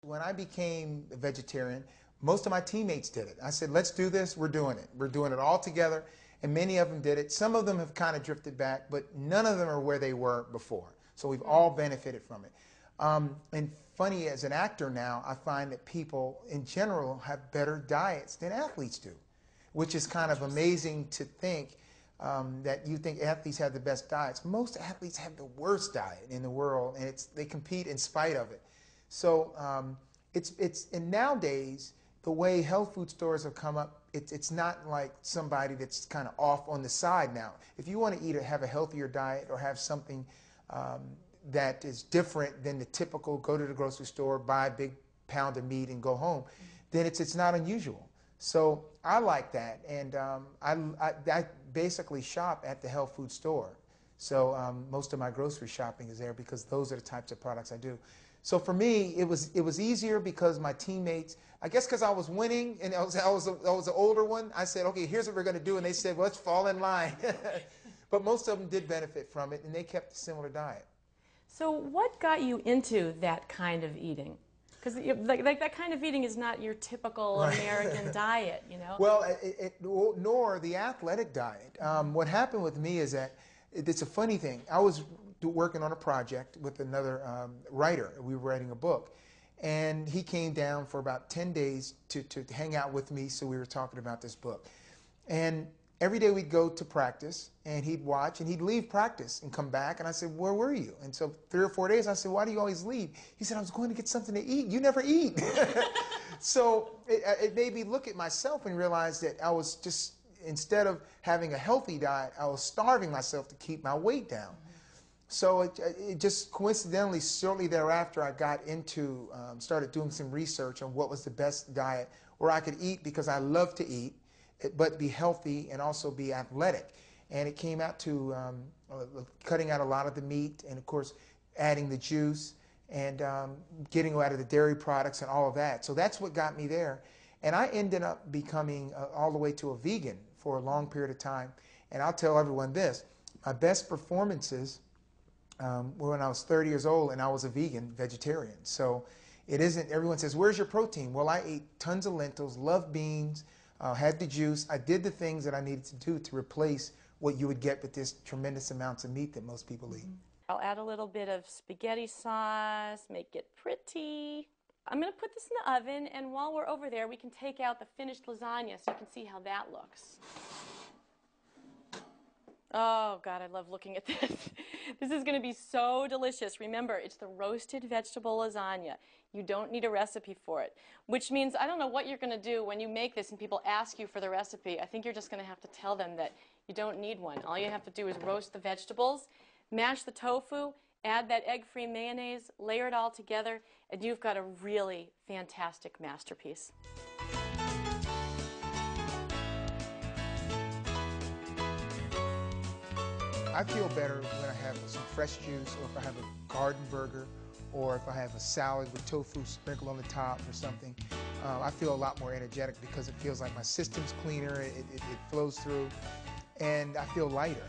When I became a vegetarian, most of my teammates did it. I said, let's do this, we're doing it. We're doing it all together, and many of them did it. Some of them have kind of drifted back, but none of them are where they were before. So we've all benefited from it. And funny, as an actor now, I find that people in general have better diets than athletes do, which is kind of amazing to think that you think athletes have the best diets. Most athletes have the worst diet in the world, and they compete in spite of it. So and nowadays, the way health food stores have come up, it's not like somebody that's kind of off on the side now. If you want to have a healthier diet or have something that is different than the typical go to the grocery store, buy a big pound of meat and go home, then it's not unusual. So I like that, and I basically shop at the health food store. So most of my grocery shopping is there because those are the types of products I do. So for me, it was easier because my teammates, I guess because I was winning and I was the older one, I said, okay, here's what we're going to do, and they said, well, let's fall in line. But most of them did benefit from it, and they kept a similar diet. So what got you into that kind of eating? Because like that kind of eating is not your typical American diet, you know? Well, nor the athletic diet. What happened with me is that it's a funny thing. I was working on a project with another writer. We were writing a book. And he came down for about 10 days to hang out with me, so we were talking about this book. And every day we'd go to practice, and he'd watch, and he'd leave practice and come back, and I said, where were you? And so 3 or 4 days, I said, why do you always leave? He said, I was going to get something to eat. You never eat. So it made me look at myself and realize that I was just, instead of having a healthy diet, I was starving myself to keep my weight down. So it just coincidentally, shortly thereafter, I got into, started doing some research on what was the best diet where I could eat, because I love to eat, but be healthy and also be athletic. And it came out to cutting out a lot of the meat, and of course adding the juice, and getting out of the dairy products and all of that. So that's what got me there. And I ended up becoming all the way to a vegan for a long period of time. And I'll tell everyone this, my best performances were when I was 30 years old and I was a vegetarian. So it isn't, everyone says, where's your protein? Well, I ate tons of lentils, loved beans, had the juice. I did the things that I needed to do to replace what you would get with this tremendous amounts of meat that most people eat. I'll add a little bit of spaghetti sauce, make it pretty. I'm going to put this in the oven, and while we're over there, we can take out the finished lasagna so you can see how that looks. Oh, God, I love looking at this. This is going to be so delicious. Remember, it's the roasted vegetable lasagna. You don't need a recipe for it, which means I don't know what you're going to do when you make this and people ask you for the recipe. I think you're just going to have to tell them that you don't need one. All you have to do is roast the vegetables, mash the tofu, add that egg-free mayonnaise, layer it all together, and you've got a really fantastic masterpiece. I feel better when I have some fresh juice, or if I have a garden burger, or if I have a salad with tofu sprinkled on the top or something. I feel a lot more energetic because it feels like my system's cleaner, it flows through, and I feel lighter.